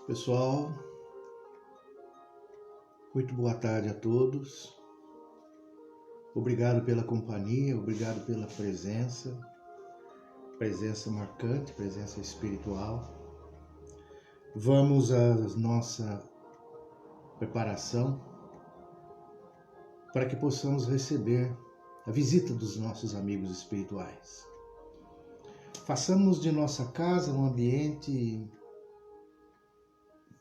Pessoal, muito boa tarde a todos. Obrigado pela companhia, obrigado pela presença marcante, presença espiritual. Vamos à nossa preparação para que possamos receber a visita dos nossos amigos espirituais. Façamos de nossa casa um ambiente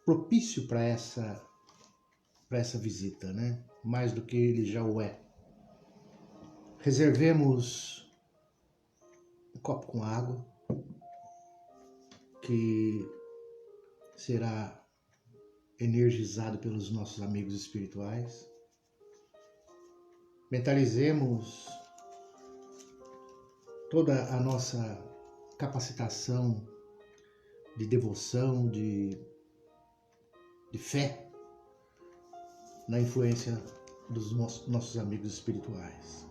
propício para essa visita, né? Mais do que ele já o é. Reservemos um copo com água, que será energizado pelos nossos amigos espirituais. Mentalizemos toda a nossa capacitação de devoção, de fé na influência dos nossos amigos espirituais.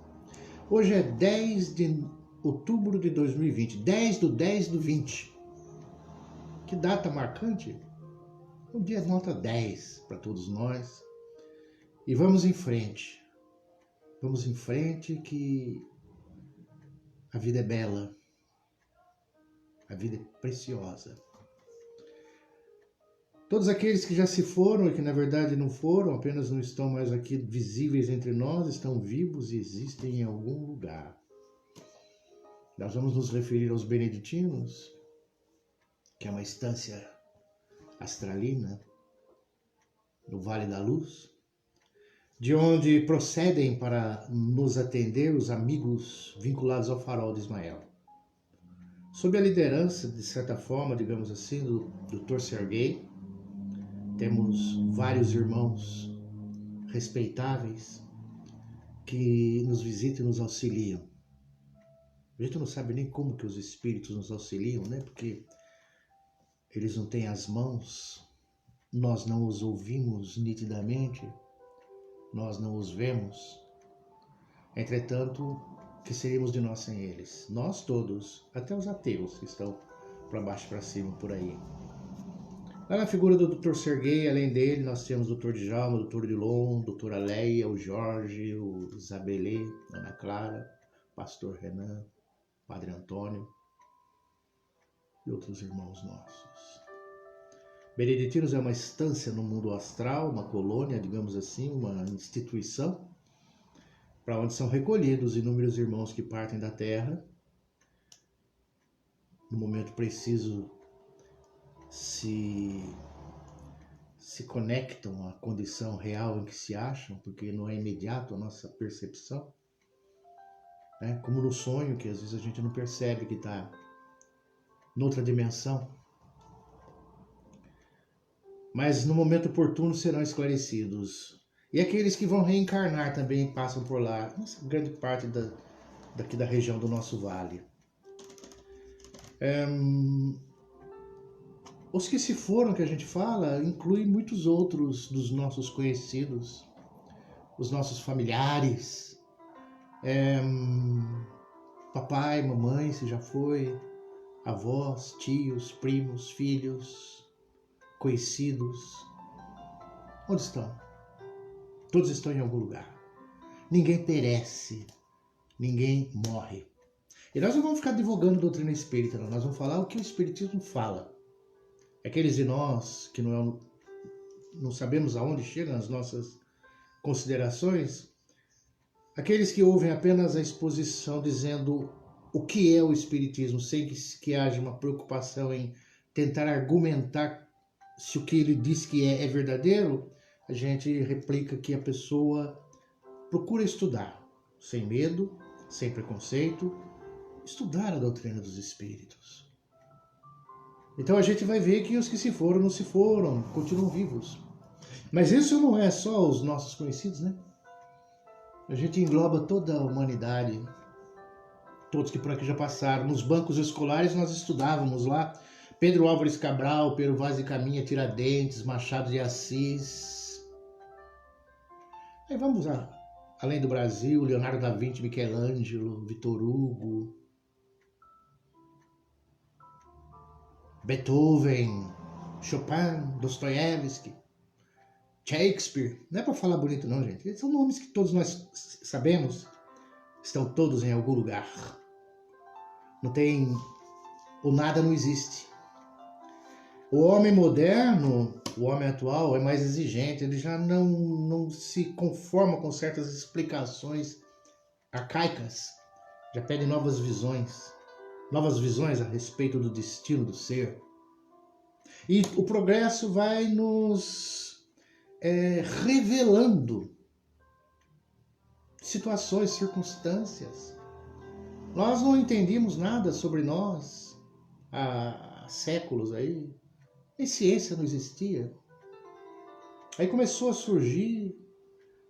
Hoje é 10 de outubro de 2020, 10/10/20. Que data marcante? O dia nota 10 para todos nós. E vamos em frente. Vamos em frente, que a vida é bela. A vida é preciosa. Todos aqueles que já se foram e que na verdade não foram, apenas não estão mais aqui visíveis entre nós, estão vivos e existem em algum lugar. Nós vamos nos referir aos beneditinos, que é uma estância astralina no Vale da Luz, de onde procedem para nos atender os amigos vinculados ao Farol de Ismael. Sob a liderança, de certa forma, digamos assim, do Dr. Serguei, temos vários irmãos respeitáveis que nos visitam e nos auxiliam. A gente não sabe nem como que os espíritos nos auxiliam, né? Porque eles não têm as mãos, nós não os ouvimos nitidamente, nós não os vemos. Entretanto, que seríamos de nós sem eles? Nós todos, até os ateus que estão para baixo e para cima por aí. Lá na figura do Dr. Serguei, além dele, nós temos o Dr. Djalma, o Dr. Dilon, a doutora Leia, o Jorge, o Isabelê, Ana Clara, Pastor Renan, Padre Antônio e outros irmãos nossos. Beneditinos é uma estância no mundo astral, uma colônia, digamos assim, uma instituição, para onde são recolhidos inúmeros irmãos que partem da Terra, no momento preciso se conectam à condição real em que se acham, porque não é imediato a nossa percepção, né? Como no sonho, que às vezes a gente não percebe que está noutra dimensão. Mas no momento oportuno serão esclarecidos. E aqueles que vão reencarnar também passam por lá, nossa grande parte daqui da região do nosso vale. Os que se foram, que a gente fala, inclui muitos outros dos nossos conhecidos, os nossos familiares, papai, mamãe, se já foi, avós, tios, primos, filhos, conhecidos. Onde estão? Todos estão em algum lugar. Ninguém perece, ninguém morre. E nós não vamos ficar divulgando doutrina espírita, não. Nós vamos falar o que o espiritismo fala. Aqueles de nós que não sabemos aonde chegam as nossas considerações, aqueles que ouvem apenas a exposição dizendo o que é o espiritismo, sem que haja uma preocupação em tentar argumentar se o que ele diz que é verdadeiro, a gente replica que a pessoa procura estudar, sem medo, sem preconceito, estudar a doutrina dos espíritos. Então a gente vai ver que os que se foram não se foram, continuam vivos. Mas isso não é só os nossos conhecidos, né? A gente engloba toda a humanidade, todos que por aqui já passaram. Nos bancos escolares nós estudávamos lá Pedro Álvares Cabral, Pero Vaz de Caminha, Tiradentes, Machado de Assis. Aí vamos além do Brasil, Leonardo da Vinci, Michelangelo, Vitor Hugo, Beethoven, Chopin, Dostoiévski, Shakespeare. Não é para falar bonito não, gente. Esses são nomes que todos nós sabemos. Estão todos em algum lugar. Não tem... O nada não existe. O homem moderno, o homem atual, é mais exigente. Ele já não se conforma com certas explicações arcaicas. Já pede novas visões a respeito do destino do ser. E o progresso vai nos revelando situações, circunstâncias. Nós não entendíamos nada sobre nós há séculos aí. Nem ciência não existia. Aí começou a surgir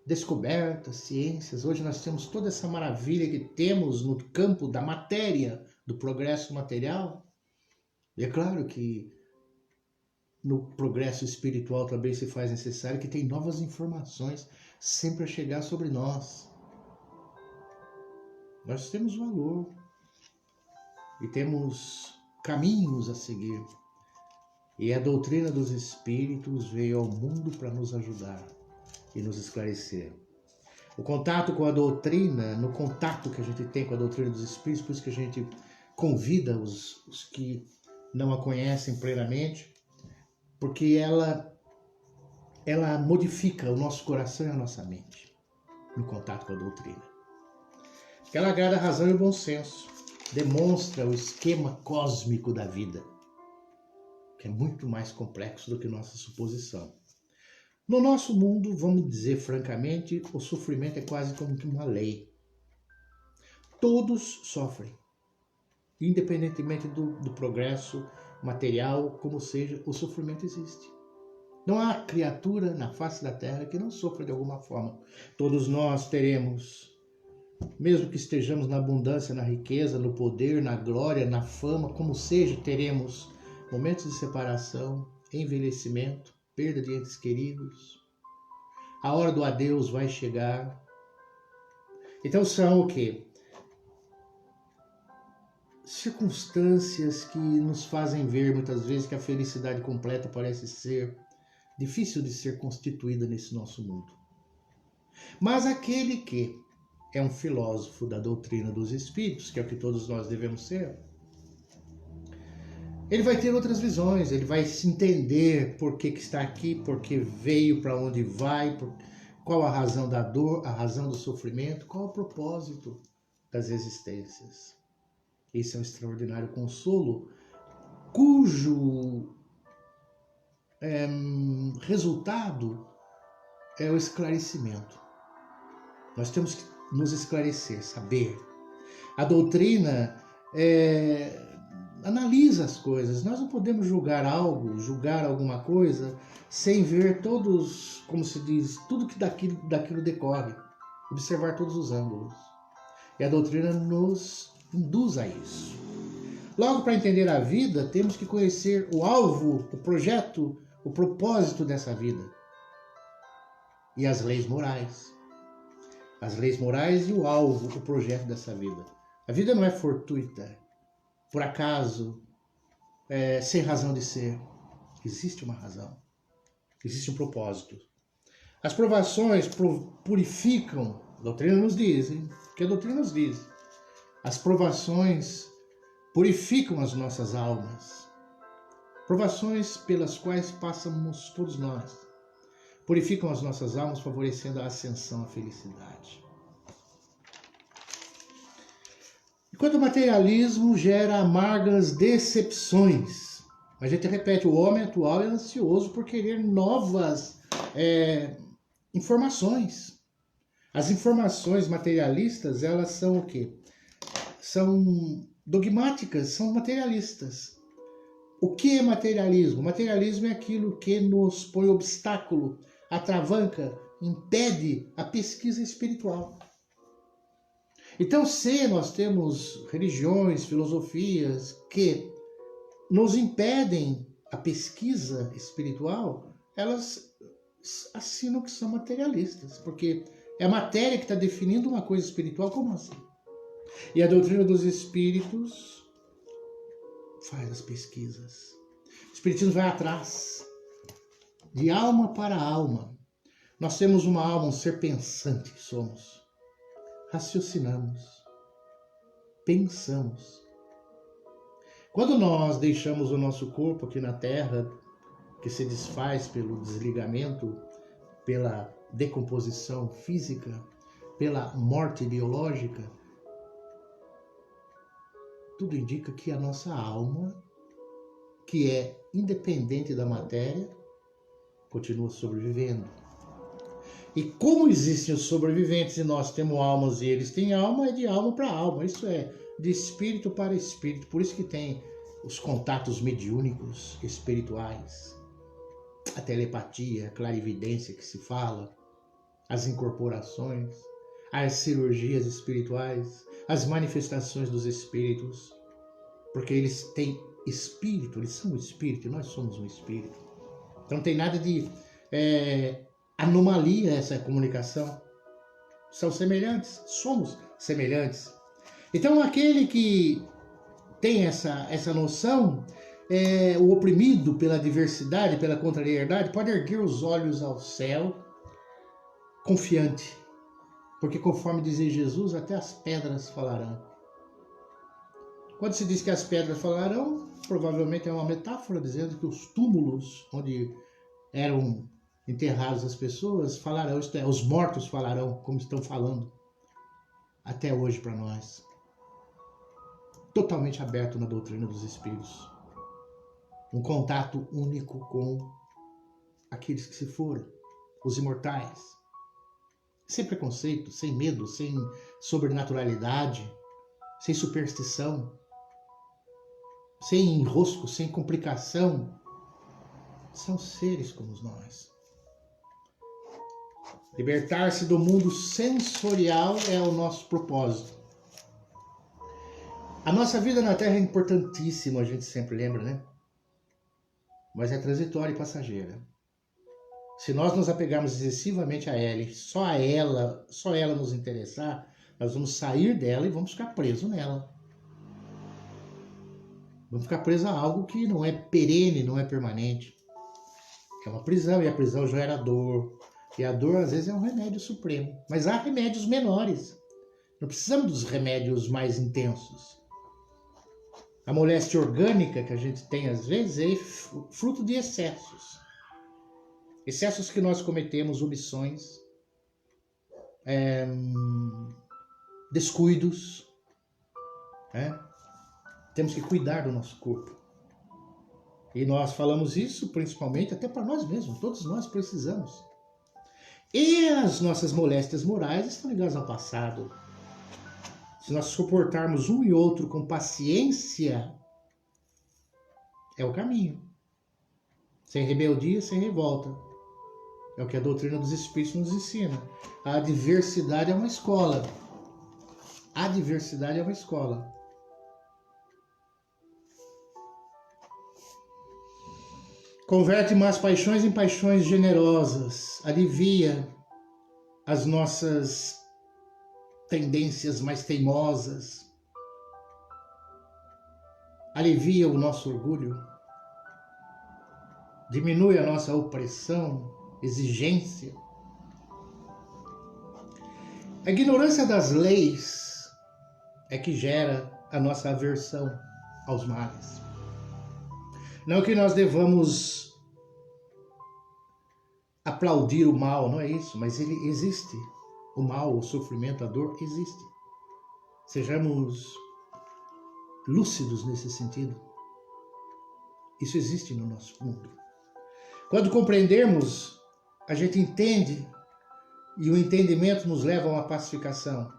descobertas, ciências. Hoje nós temos toda essa maravilha que temos no campo da matéria, do progresso material. E é claro que no progresso espiritual também se faz necessário que tem novas informações sempre a chegar sobre nós. Nós temos valor e temos caminhos a seguir. E a doutrina dos Espíritos veio ao mundo para nos ajudar e nos esclarecer. O contato com a doutrina, no contato que a gente tem com a doutrina dos Espíritos, por isso que a gente convida os que não a conhecem plenamente, porque ela modifica o nosso coração e a nossa mente no contato com a doutrina. Ela agrada a razão e o bom senso, demonstra o esquema cósmico da vida, que é muito mais complexo do que nossa suposição. No nosso mundo, vamos dizer francamente, o sofrimento é quase como que uma lei. Todos sofrem, independentemente do progresso material, como seja, o sofrimento existe. Não há criatura na face da terra que não sofra de alguma forma. Todos nós teremos, mesmo que estejamos na abundância, na riqueza, no poder, na glória, na fama, como seja, teremos momentos de separação, envelhecimento, perda de entes queridos. A hora do adeus vai chegar. Então são o quê? Circunstâncias que nos fazem ver muitas vezes que a felicidade completa parece ser difícil de ser constituída nesse nosso mundo. Mas aquele que é um filósofo da doutrina dos Espíritos, que é o que todos nós devemos ser, ele vai ter outras visões, ele vai se entender por que está aqui, por que veio, para onde vai, qual a razão da dor, a razão do sofrimento, qual o propósito das existências. Esse é um extraordinário consolo, cujo resultado é o esclarecimento. Nós temos que nos esclarecer, saber. A doutrina analisa as coisas. Nós não podemos julgar algo, julgar alguma coisa, sem ver todos, como se diz, tudo que daquilo decorre. Observar todos os ângulos. E a doutrina nos induz a isso. Logo, para entender a vida, temos que conhecer o alvo, o projeto, o propósito dessa vida. E as leis morais. As leis morais e o alvo, o projeto dessa vida. A vida não é fortuita, por acaso, sem razão de ser. Existe uma razão. Existe um propósito. As provações purificam, a doutrina nos diz, hein? Que a doutrina nos diz. As provações purificam as nossas almas. Provações pelas quais passamos todos nós. Purificam as nossas almas, favorecendo a ascensão à felicidade. Enquanto o materialismo gera amargas decepções, a gente repete, o homem atual é ansioso por querer novas informações. As informações materialistas, elas são o quê? São dogmáticas, são materialistas. O que é materialismo? Materialismo é aquilo que nos põe obstáculo, atravanca, impede a pesquisa espiritual. Então, se nós temos religiões, filosofias que nos impedem a pesquisa espiritual, elas assinam que são materialistas, porque é a matéria que está definindo uma coisa espiritual, como assim? E a doutrina dos Espíritos faz as pesquisas. O Espiritismo vai atrás, de alma para alma. Nós temos uma alma, um ser pensante que somos. Raciocinamos, pensamos. Quando nós deixamos o nosso corpo aqui na Terra, que se desfaz pelo desligamento, pela decomposição física, pela morte biológica, tudo indica que a nossa alma, que é independente da matéria, continua sobrevivendo. E como existem os sobreviventes e nós temos almas e eles têm alma, é de alma para alma. Isso é de espírito para espírito. Por isso que tem os contatos mediúnicos espirituais, a telepatia, a clarividência que se fala, as incorporações, as cirurgias espirituais, as manifestações dos espíritos, porque eles têm espírito, eles são um espírito e nós somos um espírito. Então não tem nada de anomalia essa comunicação. São semelhantes, somos semelhantes. Então aquele que tem essa noção, o oprimido pela diversidade, pela contrariedade, pode erguer os olhos ao céu confiante. Porque conforme dizia Jesus, até as pedras falarão. Quando se diz que as pedras falarão, provavelmente é uma metáfora dizendo que os túmulos onde eram enterradas as pessoas falarão, isto é, os mortos falarão, como estão falando até hoje para nós. Totalmente aberto na doutrina dos espíritos. Um contato único com aqueles que se foram, os imortais. Sem preconceito, sem medo, sem sobrenaturalidade, sem superstição, sem enrosco, sem complicação. São seres como nós. Libertar-se do mundo sensorial é o nosso propósito. A nossa vida na Terra é importantíssima, a gente sempre lembra, né? Mas é transitória e passageira. Se nós nos apegarmos excessivamente a ela e só ela nos interessar, nós vamos sair dela e vamos ficar presos nela. Vamos ficar presos a algo que não é perene, não é permanente. É uma prisão, e a prisão gera dor. E a dor, às vezes, é um remédio supremo. Mas há remédios menores. Não precisamos dos remédios mais intensos. A moléstia orgânica que a gente tem, às vezes, é fruto de excessos. Excessos que nós cometemos, omissões, descuidos. Temos que cuidar do nosso corpo. E nós falamos isso principalmente até para nós mesmos. Todos nós precisamos. E as nossas moléstias morais estão ligadas ao passado. Se nós suportarmos um e outro com paciência, é o caminho. Sem rebeldia, sem revolta. É o que a doutrina dos Espíritos nos ensina. A adversidade é uma escola. A adversidade é uma escola. Converte más paixões em paixões generosas. Alivia as nossas tendências mais teimosas. Alivia o nosso orgulho. Diminui a nossa opressão, exigência. A ignorância das leis é que gera a nossa aversão aos males. Não que nós devamos aplaudir o mal, não é isso, mas ele existe. O mal, o sofrimento, a dor existe. Sejamos lúcidos nesse sentido. Isso existe no nosso mundo. Quando compreendermos, a gente entende e o entendimento nos leva a uma pacificação.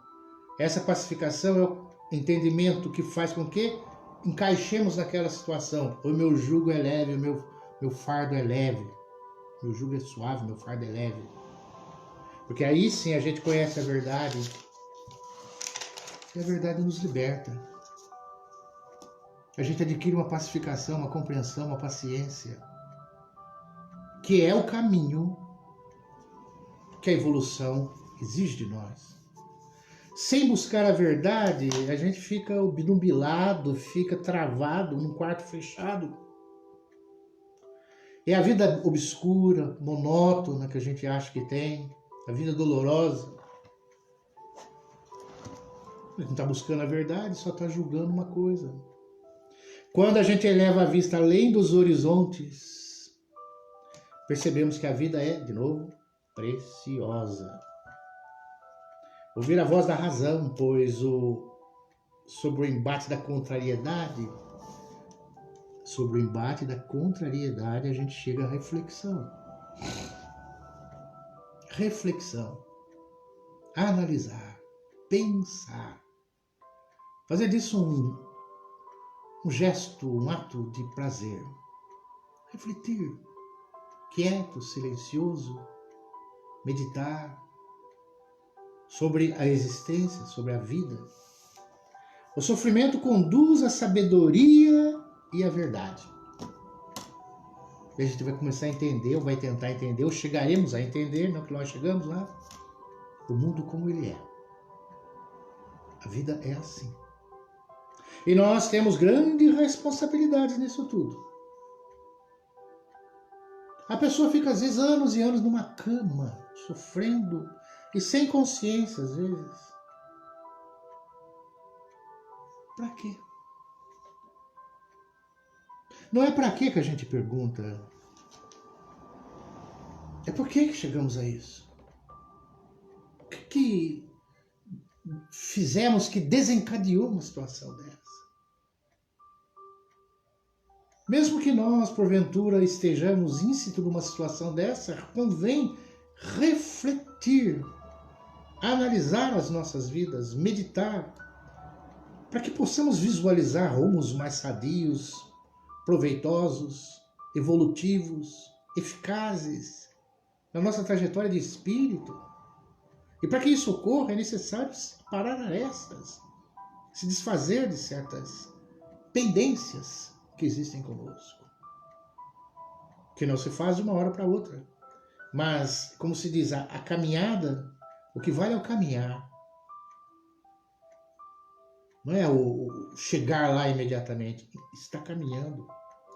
Essa pacificação é o entendimento que faz com que encaixemos naquela situação. O meu jugo é leve, o meu fardo é leve. Meu jugo é suave, meu fardo é leve. Porque aí sim a gente conhece a verdade. E a verdade nos liberta. A gente adquire uma pacificação, uma compreensão, uma paciência. Que é o caminho que a evolução exige de nós. Sem buscar a verdade, a gente fica obnubilado, fica travado num quarto fechado. É a vida obscura, monótona que a gente acha que tem, a vida dolorosa. A gente não está buscando a verdade, só está julgando uma coisa. Quando a gente eleva a vista além dos horizontes, percebemos que a vida é, de novo, preciosa. Ouvir a voz da razão, pois sobre o embate da contrariedade, a gente chega à reflexão. Reflexão. Analisar. Pensar. Fazer disso um gesto, um ato de prazer. Refletir. Quieto, silencioso. Meditar sobre a existência, sobre a vida. O sofrimento conduz à sabedoria e à verdade. E a gente vai começar a entender, ou vai tentar entender, ou chegaremos a entender, não que nós chegamos lá, o mundo como ele é. A vida é assim. E nós temos grandes responsabilidades nisso tudo. A pessoa fica às vezes anos e anos numa cama, sofrendo e sem consciência às vezes. Para quê? Não é para quê que a gente pergunta. É por que chegamos a isso? O que fizemos que desencadeou uma situação dessa? Mesmo que nós, porventura, estejamos íncito numa situação dessa, convém refletir, analisar as nossas vidas, meditar, para que possamos visualizar rumos mais sadios, proveitosos, evolutivos, eficazes na nossa trajetória de espírito. E para que isso ocorra é necessário parar arestas, se desfazer de certas pendências que existem conosco, que não se faz de uma hora para outra. Mas, como se diz, a caminhada, o que vale é o caminhar. Não é o chegar lá imediatamente. Está caminhando,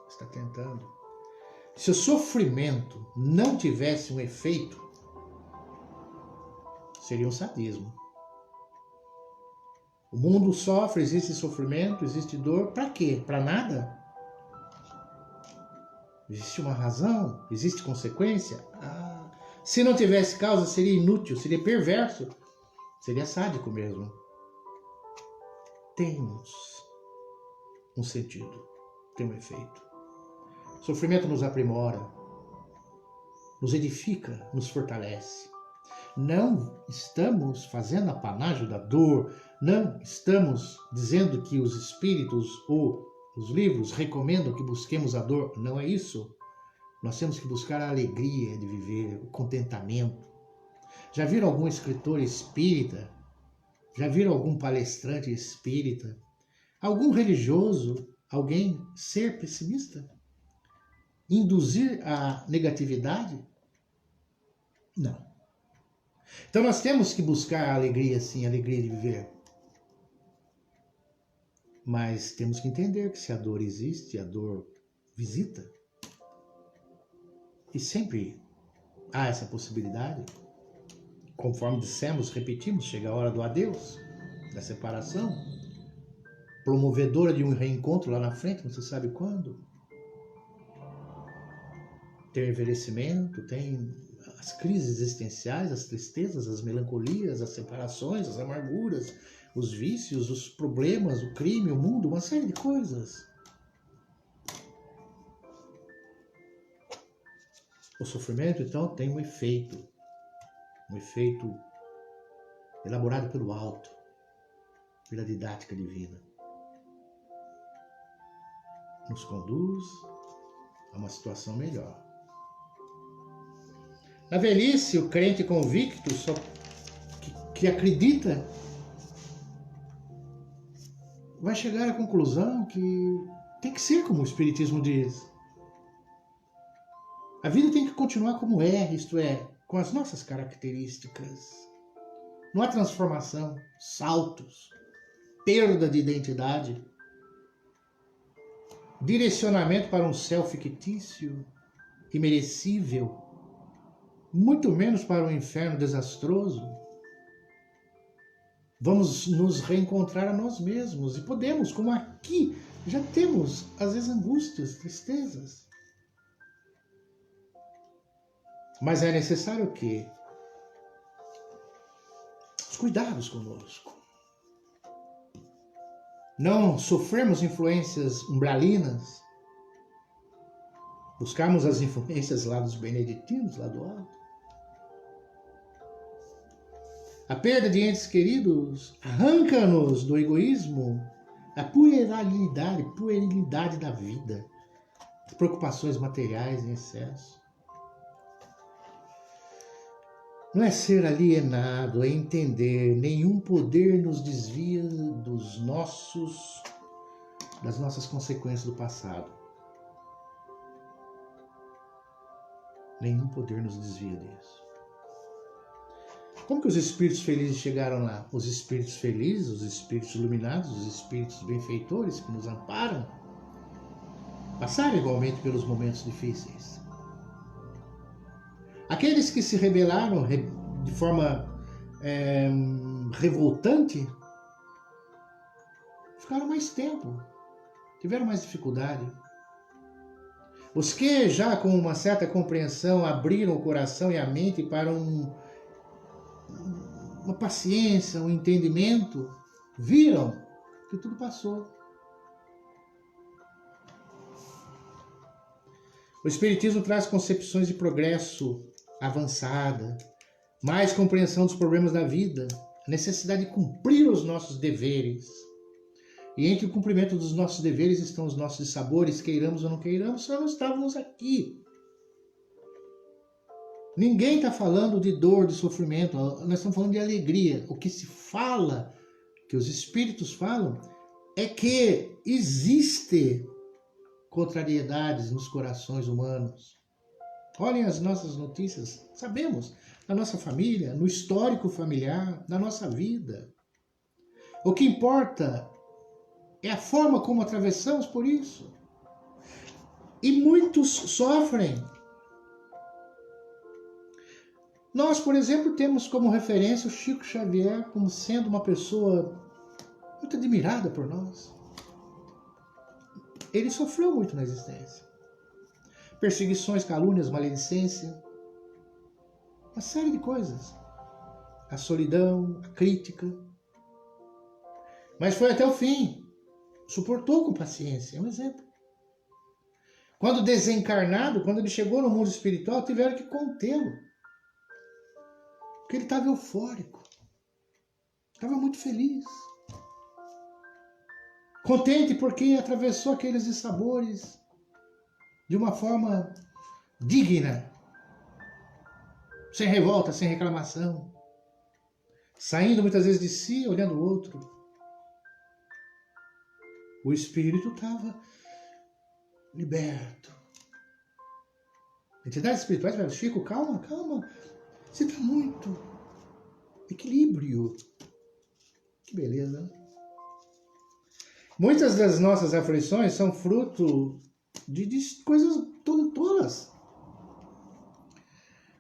está tentando. Se o sofrimento não tivesse um efeito, seria um sadismo. O mundo sofre, existe sofrimento, existe dor. Para quê? Para nada? Existe uma razão? Existe consequência? Se não tivesse causa, seria inútil, seria perverso, seria sádico mesmo. Temos um sentido, tem um efeito. O sofrimento nos aprimora, nos edifica, nos fortalece. Não estamos fazendo apanágio da dor, não estamos dizendo que os espíritos ou os livros recomendam que busquemos a dor, não é isso. Nós temos que buscar a alegria de viver, o contentamento. Já viram algum escritor espírita? Já viram algum palestrante espírita? Algum religioso? Alguém ser pessimista? Induzir a negatividade? Não. Então nós temos que buscar a alegria, sim, a alegria de viver. Mas temos que entender que se a dor existe, a dor visita. E sempre há essa possibilidade. Conforme dissemos, repetimos, chega a hora do adeus, da separação. Promovedora de um reencontro lá na frente, não se sabe quando. Tem o envelhecimento, tem as crises existenciais, as tristezas, as melancolias, as separações, as amarguras, os vícios, os problemas, o crime, o mundo, uma série de coisas. O sofrimento, então, tem um efeito elaborado pelo alto, pela didática divina. Nos conduz a uma situação melhor. Na velhice, o crente convicto, que acredita, vai chegar à conclusão que tem que ser como o Espiritismo diz. A vida tem que continuar como é, isto é, com as nossas características. Não há transformação, saltos, perda de identidade, direcionamento para um céu fictício. imerecível, muito menos para um inferno desastroso. Vamos nos reencontrar a nós mesmos e podemos, como aqui, já temos, às vezes, angústias, tristezas. Mas é necessário o quê? Os cuidados conosco. Não sofrermos influências umbralinas, buscarmos as influências lá dos beneditinos, lá do alto. A perda de entes queridos arranca-nos do egoísmo, a puerilidade da vida, as preocupações materiais em excesso. Não é ser alienado, é entender, nenhum poder nos desvia das nossas consequências do passado. Nenhum poder nos desvia disso. Como que os espíritos felizes chegaram lá? Os espíritos felizes, os espíritos iluminados, os espíritos benfeitores que nos amparam, passaram igualmente pelos momentos difíceis. Aqueles que se rebelaram de forma revoltante ficaram mais tempo, tiveram mais dificuldade. Os que já com uma certa compreensão abriram o coração e a mente para uma paciência, um entendimento, viram que tudo passou. O Espiritismo traz concepções de progresso avançada, mais compreensão dos problemas da vida, a necessidade de cumprir os nossos deveres. E entre o cumprimento dos nossos deveres estão os nossos dissabores, queiramos ou não queiramos, só não estávamos aqui. Ninguém está falando de dor, de sofrimento, nós estamos falando de alegria. O que se fala, que os espíritos falam, é que existe contrariedades nos corações humanos. Olhem as nossas notícias, sabemos, na nossa família, no histórico familiar, na nossa vida. O que importa é a forma como atravessamos por isso. E muitos sofrem. Nós, por exemplo, temos como referência o Chico Xavier como sendo uma pessoa muito admirada por nós. Ele sofreu muito na existência. Perseguições, calúnias, maledicência, uma série de coisas. A solidão, a crítica. Mas foi até o fim. Suportou com paciência, é um exemplo. Quando desencarnado, quando ele chegou no mundo espiritual, tiveram que contê-lo. Porque ele estava eufórico. Estava muito feliz. Contente porque atravessou aqueles dissabores de uma forma digna, sem revolta, sem reclamação, saindo muitas vezes de si, olhando o outro. O espírito estava liberto. Entidades espirituais falaram: Chico, calma, calma, você está muito equilíbrio. Que beleza, né? Muitas das nossas aflições são fruto de coisas tolas.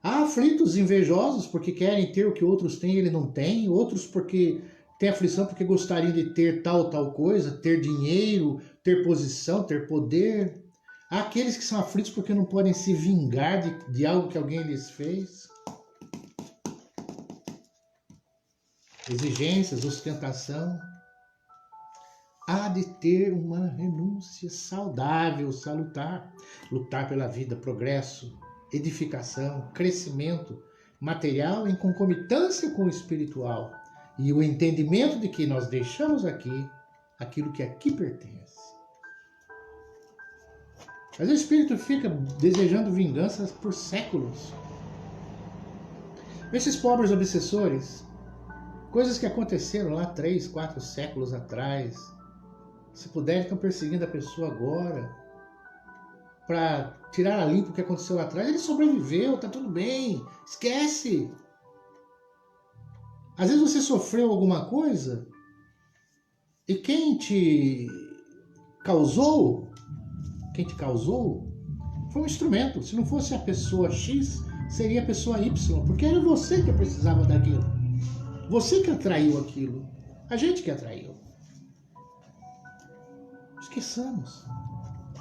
Há aflitos invejosos porque querem ter o que outros têm e ele não tem, outros porque têm aflição porque gostariam de ter tal coisa, ter dinheiro, ter posição, ter poder. Há aqueles que são aflitos porque não podem se vingar de algo que alguém lhes fez. Exigências, ostentação. Há de ter uma renúncia saudável, salutar, lutar pela vida, progresso, edificação, crescimento material em concomitância com o espiritual e o entendimento de que nós deixamos aqui aquilo que aqui pertence. Mas o espírito fica desejando vinganças por séculos. Esses pobres obsessores, coisas que aconteceram lá 3, 4 séculos atrás, se puderem, estão perseguindo a pessoa agora para tirar a limpo o que aconteceu lá atrás. Ele sobreviveu, tá tudo bem, esquece. Às vezes você sofreu alguma coisa e quem te causou Foi um instrumento. Se não fosse a pessoa X, seria a pessoa Y, porque era você que precisava daquilo. Você que atraiu aquilo. A gente que atraiu. Esqueçamos.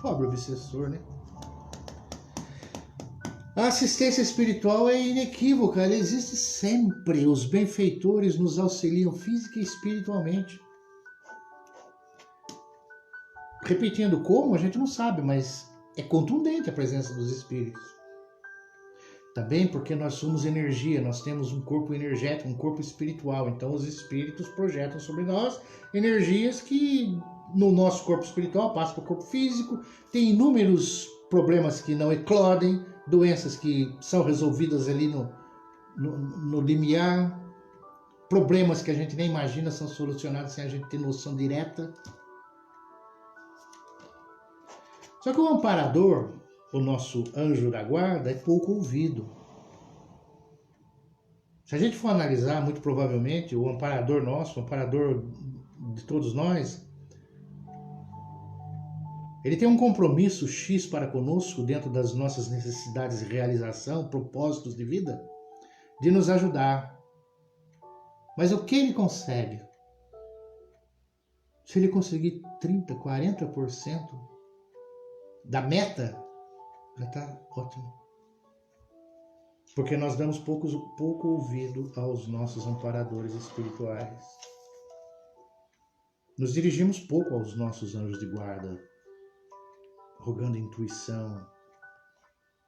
Pobre obsessor, né? A assistência espiritual é inequívoca, ela existe sempre. Os benfeitores nos auxiliam física e espiritualmente. Repetindo como, a gente não sabe, mas é contundente a presença dos espíritos. Também porque nós somos energia, nós temos um corpo energético, um corpo espiritual. Então os espíritos projetam sobre nós energias que no nosso corpo espiritual passam para o corpo físico. Tem inúmeros problemas que não eclodem, doenças que são resolvidas ali no limiar, problemas que a gente nem imagina são solucionados sem a gente ter noção direta. Só que o amparador, o nosso anjo da guarda, é pouco ouvido. Se a gente for analisar, muito provavelmente, o amparador nosso, o amparador de todos nós, ele tem um compromisso X para conosco, dentro das nossas necessidades de realização, propósitos de vida, de nos ajudar. Mas o que ele consegue? Se ele conseguir 30%, 40% da meta, já está ótimo. Porque nós damos pouco ouvido aos nossos amparadores espirituais. Nos dirigimos pouco aos nossos anjos de guarda, rogando intuição,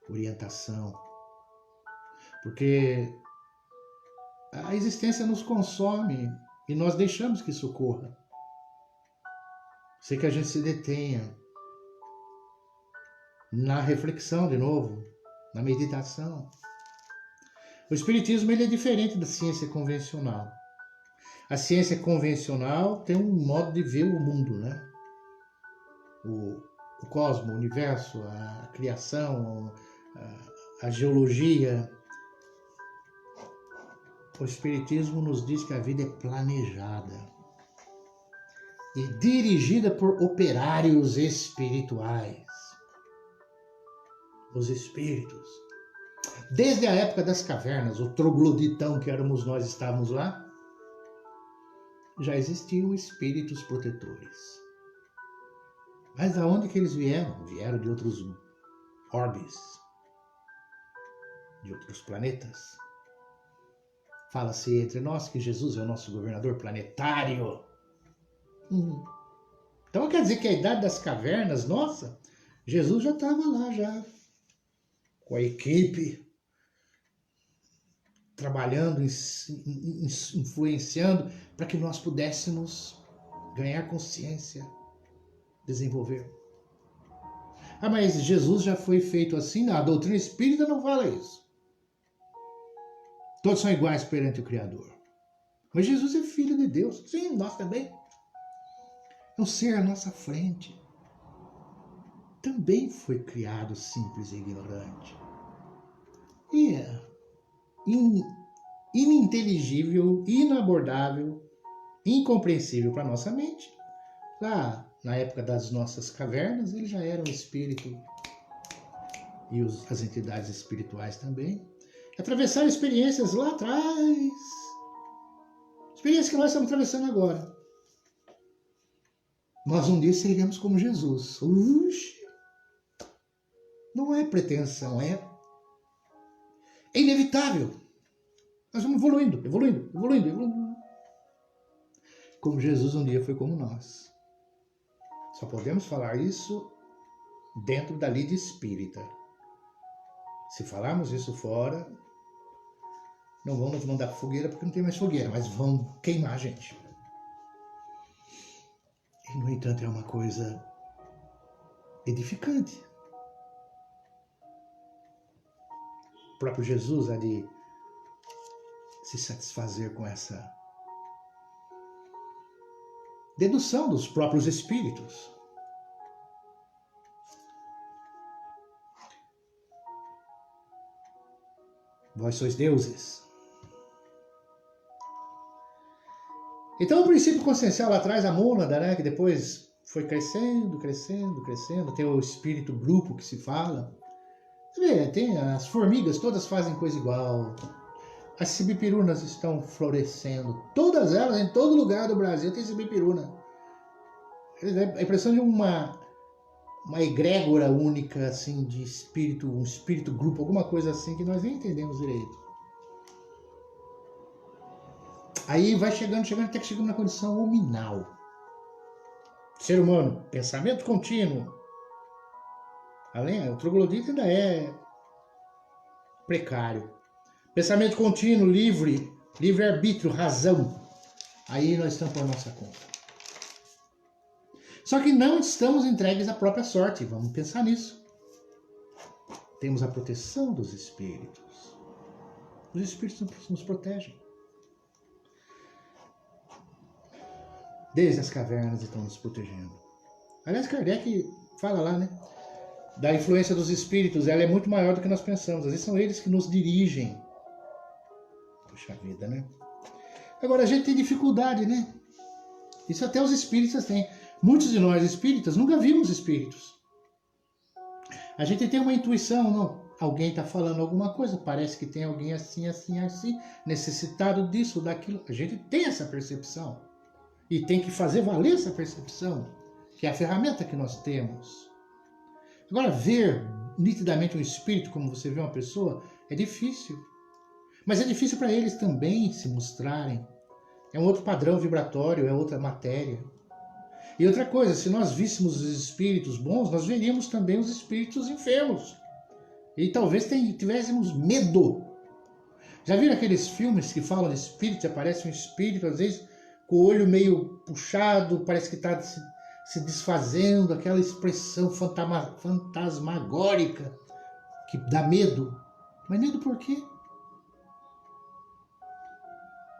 orientação. Porque a existência nos consome e nós deixamos que isso ocorra. Sei que a gente se detenha na reflexão de novo, na meditação. O espiritismo ele é diferente da ciência convencional. A ciência convencional tem um modo de ver o mundo, né? O cosmos, o universo, a criação, a geologia. O espiritismo nos diz que a vida é planejada e dirigida por operários espirituais. Os espíritos. Desde a época das cavernas, o trogloditão que éramos nós, estávamos lá, já existiam espíritos protetores. Mas aonde que eles vieram? Vieram de outros orbes, de outros planetas. Fala-se entre nós que Jesus é o nosso governador planetário. Então quer dizer que a idade das cavernas, nossa, Jesus já estava lá já, com a equipe, trabalhando, influenciando para que nós pudéssemos ganhar consciência, desenvolver. Ah, mas Jesus já foi feito assim? Não, a doutrina espírita não fala isso. Todos são iguais perante o Criador. Mas Jesus é filho de Deus. Sim, nós também. É um ser à nossa frente. Também foi criado simples e ignorante. E é ininteligível, inabordável, incompreensível para a nossa mente. Lá na época das nossas cavernas, ele já era um espírito, e as entidades espirituais também. Atravessaram experiências lá atrás, experiências que nós estamos atravessando agora. Nós um dia seremos como Jesus. Não é pretensão, é inevitável. Nós vamos evoluindo. Como Jesus um dia foi como nós. Só podemos falar isso dentro da lide espírita. Se falarmos isso fora, não vão nos mandar fogueira porque não tem mais fogueira, mas vão queimar a gente. E, no entanto, é uma coisa edificante. O próprio Jesus há de se satisfazer com essa dedução dos próprios espíritos. Vós sois deuses. Então o princípio consciencial lá atrás, a mônada, né, que depois foi crescendo, tem o espírito grupo que se fala, Você vê, tem, as formigas todas fazem coisa igual. As cibipirunas estão florescendo. Todas elas, em todo lugar do Brasil, tem cibipiruna. A impressão de uma egrégora única, assim, de espírito, um espírito grupo, alguma coisa assim, que nós nem entendemos direito. Aí vai chegando, até que chegamos na condição hominal. Ser humano, pensamento contínuo. Além, o troglodita ainda é precário. Pensamento contínuo, livre-arbítrio, razão. Aí nós estamos por nossa conta. Só que não estamos entregues à própria sorte. Vamos pensar nisso. Temos a proteção dos espíritos. Os espíritos nos protegem. Desde as cavernas estão nos protegendo. Aliás, Kardec fala lá, né? Da influência dos espíritos. Ela é muito maior do que nós pensamos. Às vezes são eles que nos dirigem. Puxa vida, né? Agora, a gente tem dificuldade, né? Isso até os espíritas têm. Muitos de nós espíritas nunca vimos espíritos. A gente tem uma intuição, não? Alguém está falando alguma coisa, parece que tem alguém assim, assim, assim, necessitado disso, daquilo. A gente tem essa percepção. E tem que fazer valer essa percepção, que é a ferramenta que nós temos. Agora, ver nitidamente um espírito, como você vê uma pessoa, é difícil. Mas é difícil para eles também se mostrarem. É um outro padrão vibratório, é outra matéria. E outra coisa, se nós víssemos os espíritos bons, nós veríamos também os espíritos enfermos. E talvez tivéssemos medo. Já viram aqueles filmes que falam de espírito, aparece um espírito, às vezes com o olho meio puxado, parece que está se desfazendo, aquela expressão fantasmagórica que dá medo. Mas medo por quê?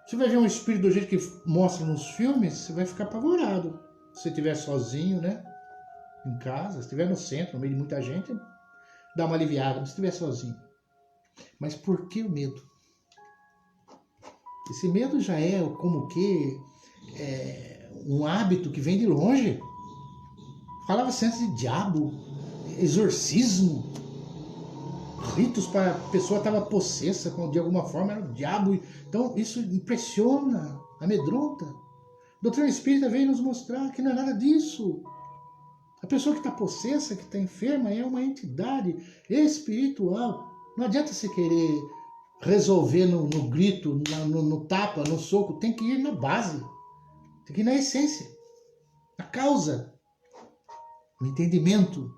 Você vai ver um espírito do jeito que mostra nos filmes, você vai ficar apavorado. Se você estiver sozinho, né? Em casa, se estiver no centro, no meio de muita gente, dá uma aliviada, se estiver sozinho. Mas por que o medo? Esse medo já é como que um hábito que vem de longe. Falava-se antes de diabo, exorcismo, ritos para a pessoa estava possessa, de alguma forma era o diabo. Então isso impressiona, amedronta. A doutrina espírita veio nos mostrar que não é nada disso. A pessoa que está possessa, que está enferma, é uma entidade espiritual. Não adianta você querer resolver no grito, no tapa, no soco. Tem que ir na base. Tem que ir na essência. Na causa. No entendimento.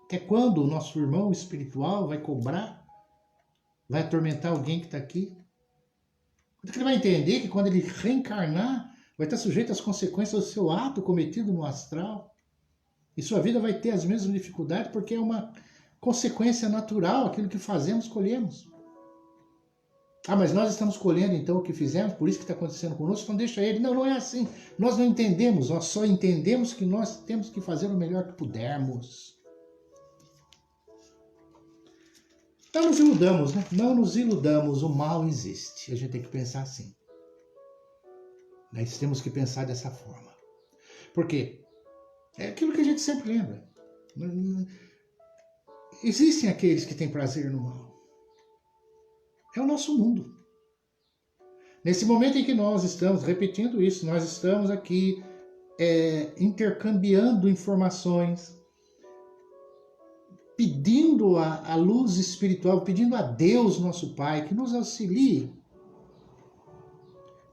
Que é quando o nosso irmão espiritual vai cobrar, vai atormentar alguém que está aqui. Quando ele vai entender que quando ele reencarnar, vai estar sujeito às consequências do seu ato cometido no astral. E sua vida vai ter as mesmas dificuldades porque é uma consequência natural, aquilo que fazemos, colhemos. Ah, mas nós estamos colhendo então o que fizemos, por isso que está acontecendo conosco, então deixa ele. Não, não é assim. Nós não entendemos, nós só entendemos que nós temos que fazer o melhor que pudermos. Não nos iludamos, né? Não nos iludamos, o mal existe. A gente tem que pensar assim. Nós temos que pensar dessa forma. Por quê? É aquilo que a gente sempre lembra. Existem aqueles que têm prazer no mal. É o nosso mundo. Nesse momento em que nós estamos repetindo isso, nós estamos aqui intercambiando informações, pedindo a luz espiritual, pedindo a Deus, nosso Pai, que nos auxilie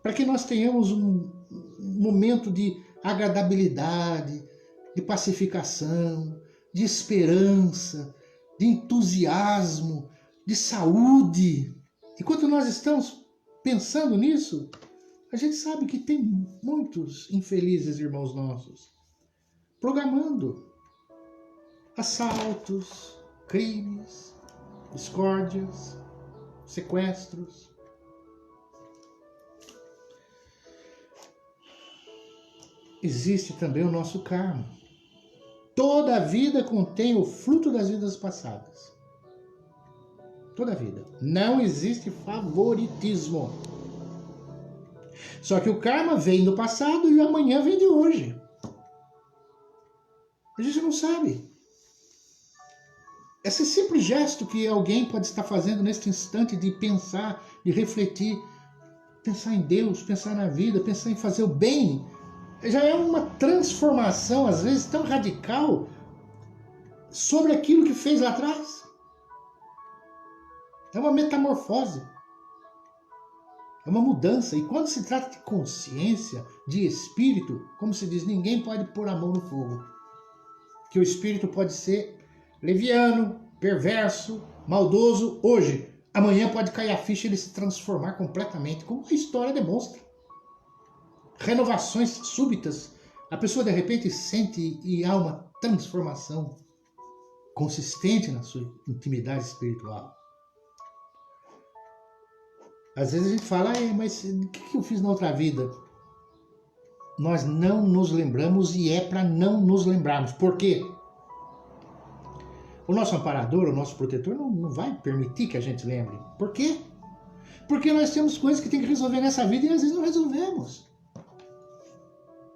para que nós tenhamos um momento de agradabilidade, de pacificação, de esperança, de entusiasmo, de saúde. Enquanto nós estamos pensando nisso, a gente sabe que tem muitos infelizes irmãos nossos programando assaltos, crimes, discórdias, sequestros. Existe também o nosso karma. Toda a vida contém o fruto das vidas passadas. Toda a vida. Não existe favoritismo. Só que o karma vem do passado e o amanhã vem de hoje. A gente não sabe. Esse simples gesto que alguém pode estar fazendo neste instante de pensar, de refletir, pensar em Deus, pensar na vida, pensar em fazer o bem, já é uma transformação, às vezes, tão radical sobre aquilo que fez lá atrás. É uma metamorfose. É uma mudança. E quando se trata de consciência, de espírito, como se diz, ninguém pode pôr a mão no fogo. Que o espírito pode ser leviano, perverso, maldoso hoje. Amanhã pode cair a ficha e ele se transformar completamente, como a história demonstra. Renovações súbitas. A pessoa de repente sente e há uma transformação consistente na sua intimidade espiritual. Às vezes a gente fala, mas o que eu fiz na outra vida? Nós não nos lembramos e é para não nos lembrarmos. Por quê? O nosso amparador, o nosso protetor não vai permitir que a gente lembre. Por quê? Porque nós temos coisas que tem que resolver nessa vida e às vezes não resolvemos.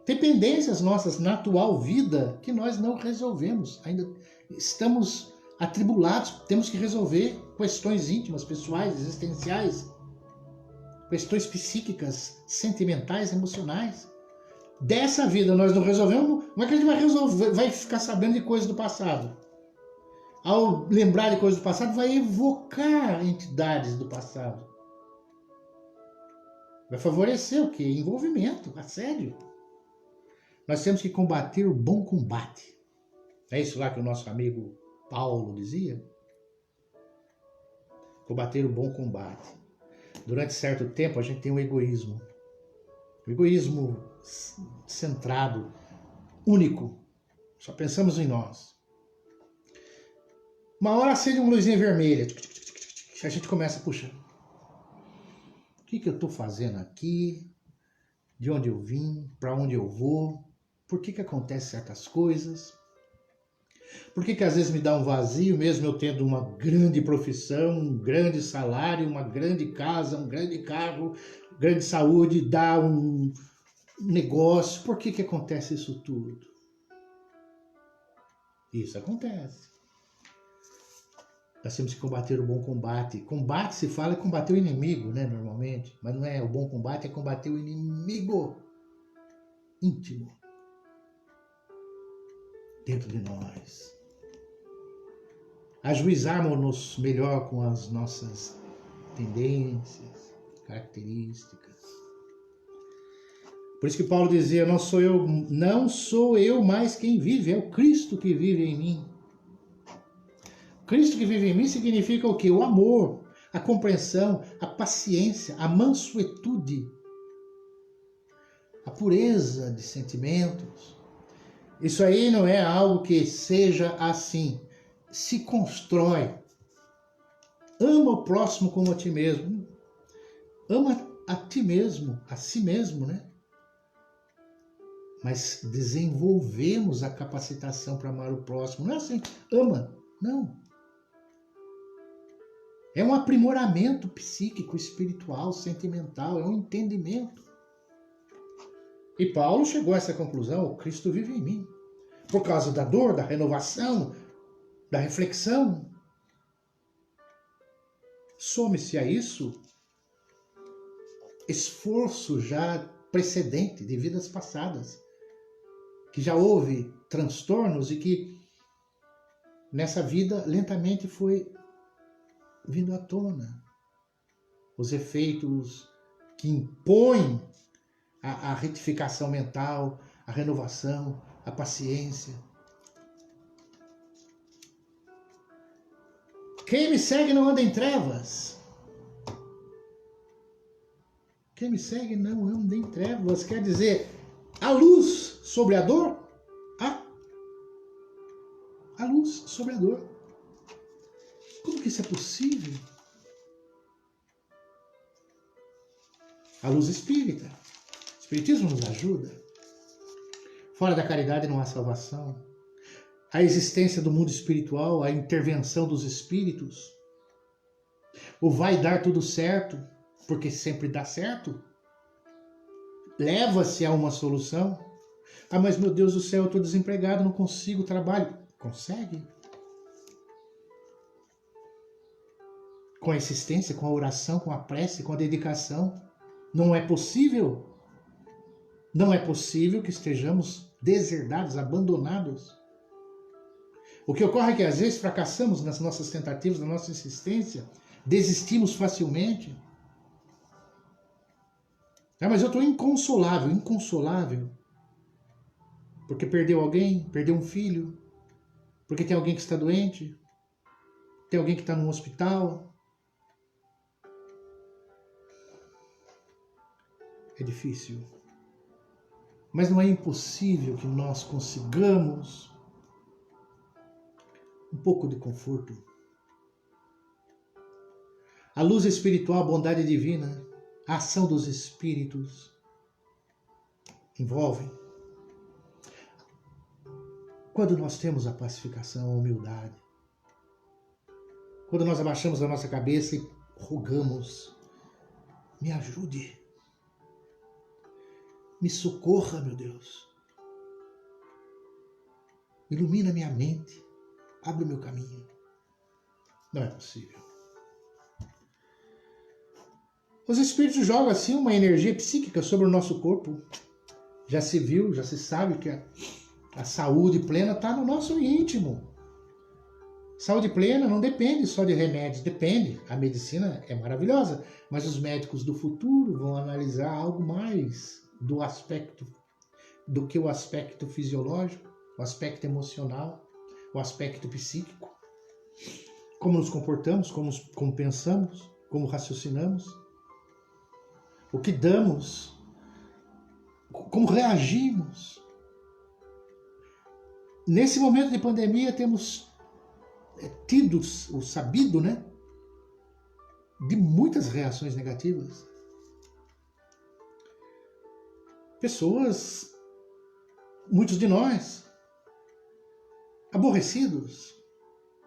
Tem pendências nossas na atual vida que nós não resolvemos. Ainda estamos atribulados, temos que resolver questões íntimas, pessoais, existenciais, questões psíquicas, sentimentais, emocionais. Dessa vida nós não resolvemos, como é que a gente vai resolver? Vai ficar sabendo de coisas do passado? Ao lembrar de coisas do passado, vai evocar entidades do passado. Vai favorecer o quê? Envolvimento, assédio. Nós temos que combater o bom combate. É isso lá que o nosso amigo Paulo dizia? Combater o bom combate. Durante certo tempo a gente tem o egoísmo. O egoísmo centrado, único. Só pensamos em nós. Uma hora acende uma luzinha vermelha. A gente começa a puxar. O que eu estou fazendo aqui? De onde eu vim? Para onde eu vou? Por que acontecem certas coisas? Por que às vezes me dá um vazio, mesmo eu tendo uma grande profissão, um grande salário, uma grande casa, um grande carro, grande saúde, dá um negócio? Por que acontece isso tudo? Isso acontece. Nós temos que combater o bom combate. Combate, se fala, é combater o inimigo, né, normalmente. Mas não é o bom combate, é combater o inimigo íntimo dentro de nós. Ajuizarmos-nos melhor com as nossas tendências, características. Por isso que Paulo dizia, não sou eu mais quem vive, é o Cristo que vive em mim. Cristo que vive em mim significa o quê? O amor, a compreensão, a paciência, a mansuetude, a pureza de sentimentos. Isso aí não é algo que seja assim. Se constrói. Ama o próximo como a ti mesmo. Ama a ti mesmo, a si mesmo, né? Mas desenvolvemos a capacitação para amar o próximo. Não é assim, ama. Não. É um aprimoramento psíquico, espiritual, sentimental, é um entendimento. E Paulo chegou a essa conclusão, o Cristo vive em mim. Por causa da dor, da renovação, da reflexão. Some-se a isso esforço já precedente de vidas passadas, que já houve transtornos e que nessa vida lentamente foi vindo à tona. Os efeitos que impõem a retificação mental, a renovação, a paciência. Quem me segue não anda em trevas. Quem me segue não anda em trevas. Quer dizer, a luz sobre a dor? A luz sobre a dor. Como que isso é possível? A luz espírita. O espiritismo nos ajuda. Fora da caridade não há salvação. A existência do mundo espiritual, a intervenção dos espíritos. O vai dar tudo certo, porque sempre dá certo. Leva-se a uma solução. Mas meu Deus do céu, eu estou desempregado, não consigo trabalho. Consegue? com a existência, com a oração, com a prece, com a dedicação. Não é possível. Não é possível que estejamos deserdados, abandonados. O que ocorre é que às vezes fracassamos nas nossas tentativas, na nossa insistência, desistimos facilmente. Mas eu estou inconsolável, inconsolável. Porque perdeu alguém, perdeu um filho, porque tem alguém que está doente, tem alguém que está num hospital. É difícil. Mas não é impossível que nós consigamos um pouco de conforto. A luz espiritual, a bondade divina, a ação dos espíritos envolve. Quando nós temos a pacificação, a humildade, quando nós abaixamos a nossa cabeça e rogamos, me ajude, me socorra, meu Deus, ilumina minha mente, abre o meu caminho. Não é possível. Os espíritos jogam assim uma energia psíquica sobre o nosso corpo. Já se viu, já se sabe que a saúde plena está no nosso íntimo. Saúde plena não depende só de remédios, depende. A medicina é maravilhosa, mas os médicos do futuro vão analisar algo mais do que o aspecto fisiológico, o aspecto emocional, o aspecto psíquico. Como nos comportamos, como pensamos, como raciocinamos, o que damos, como reagimos. Nesse momento de pandemia temos tido o sabido, né, de muitas reações negativas. Pessoas, muitos de nós, aborrecidos,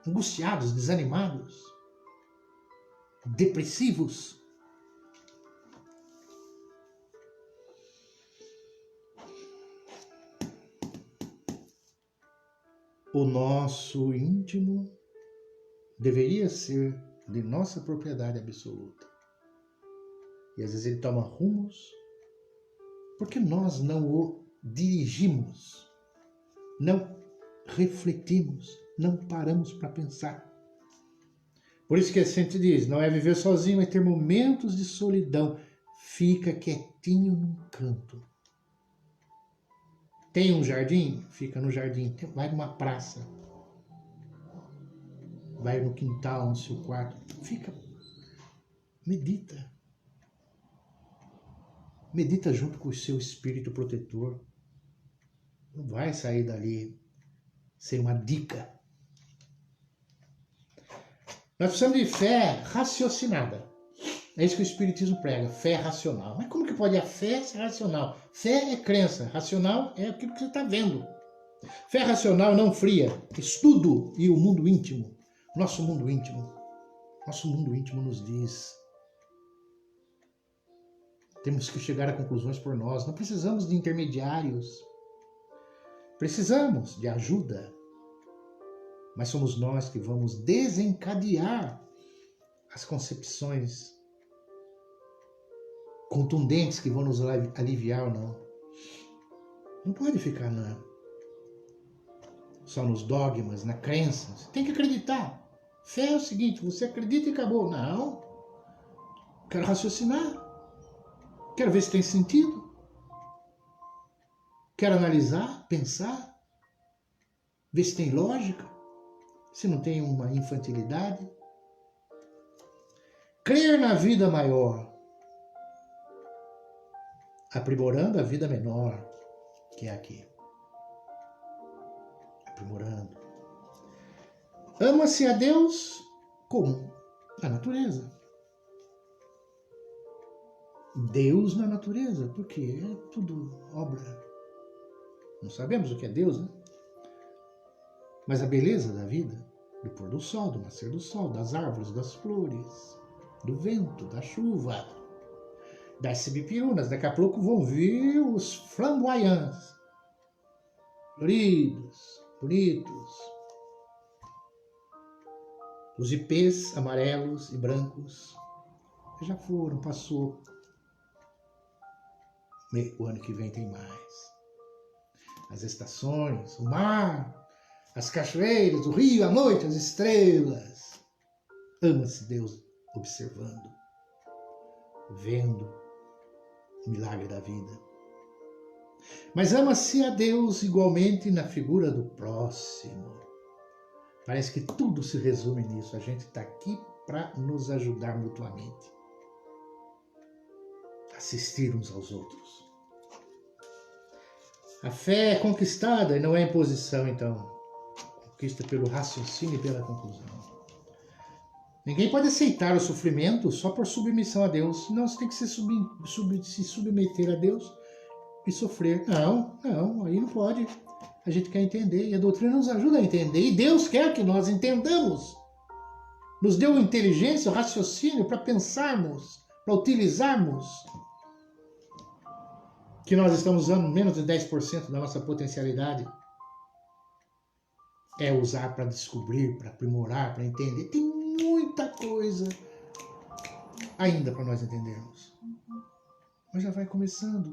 angustiados, desanimados, depressivos. O nosso íntimo deveria ser de nossa propriedade absoluta. E às vezes ele toma rumos porque nós não o dirigimos, não refletimos, não paramos para pensar. Por isso que a gente diz, não é viver sozinho, é ter momentos de solidão. Fica quietinho num canto. Tem um jardim? Fica no jardim. Vai numa praça. Vai no quintal, no seu quarto. Fica. Medita. Medita junto com o seu espírito protetor. Não vai sair dali sem uma dica. Nós precisamos de fé raciocinada. É isso que o Espiritismo prega, fé racional. Mas como que pode a fé ser racional? Fé é crença, racional é aquilo que você está vendo. Fé racional não fria, estudo e o mundo íntimo. Nosso mundo íntimo nos diz. Temos que chegar a conclusões por nós. Não precisamos de intermediários. Precisamos de ajuda. Mas somos nós que vamos desencadear as concepções contundentes que vão nos aliviar ou não. Não pode ficar só nos dogmas, na crença. Você tem que acreditar. Fé é o seguinte, você acredita e acabou. Não. Quero raciocinar. Quero ver se tem sentido. Quero analisar, pensar. Ver se tem lógica. Se não tem uma infantilidade. Crer na vida maior. Aprimorando a vida menor, que é aqui. Aprimorando. Ama-se a Deus como a natureza. Deus na natureza, porque é tudo obra. Não sabemos o que é Deus, né? Mas a beleza da vida, do pôr do sol, do nascer do sol, das árvores, das flores, do vento, da chuva, das sibipirunas. Daqui a pouco vão vir os flamboyantes, floridos, bonitos. Os ipês amarelos e brancos já foram, passou. O ano que vem tem mais. As estações, o mar, as cachoeiras, o rio, a noite, as estrelas. Ama-se Deus observando, vendo o milagre da vida. Mas ama-se a Deus igualmente na figura do próximo. Parece que tudo se resume nisso. A gente está aqui para nos ajudar mutuamente. Assistir uns aos outros. A fé é conquistada e não é imposição, então. Conquista pelo raciocínio e pela conclusão. Ninguém pode aceitar o sofrimento só por submissão a Deus. Não, você tem que se submeter a Deus e sofrer. Não, aí não pode. A gente quer entender e a doutrina nos ajuda a entender. E Deus quer que nós entendamos. Nos deu inteligência, raciocínio para pensarmos, para utilizarmos. Que nós estamos usando menos de 10% da nossa potencialidade. É usar para descobrir, para aprimorar, para entender. Tem muita coisa ainda para nós entendermos. Mas já vai começando.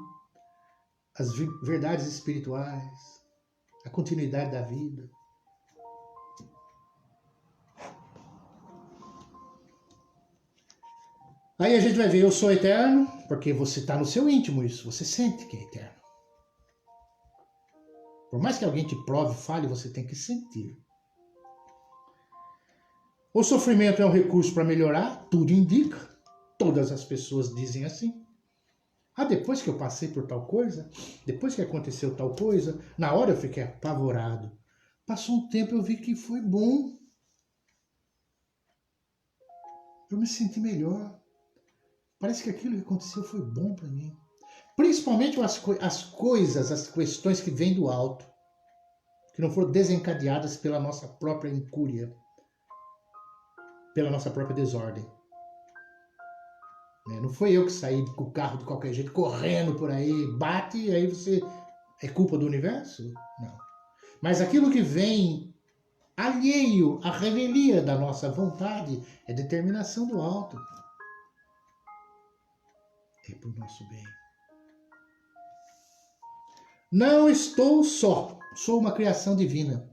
As verdades espirituais, a continuidade da vida. Aí a gente vai ver, eu sou eterno, porque você está no seu íntimo isso, você sente que é eterno. Por mais que alguém te prove, fale, você tem que sentir. O sofrimento é um recurso para melhorar, tudo indica, todas as pessoas dizem assim. Depois que eu passei por tal coisa, depois que aconteceu tal coisa, na hora eu fiquei apavorado. Passou um tempo, eu vi que foi bom. Eu me senti melhor. Parece que aquilo que aconteceu foi bom para mim. Principalmente as coisas, as questões que vêm do alto, que não foram desencadeadas pela nossa própria incúria, pela nossa própria desordem. Não foi eu que saí com o carro de qualquer jeito, correndo por aí, bate e aí você... É culpa do universo? Não. Mas aquilo que vem alheio à revelia da nossa vontade é determinação do alto. É para o nosso bem. Não estou só, sou uma criação divina.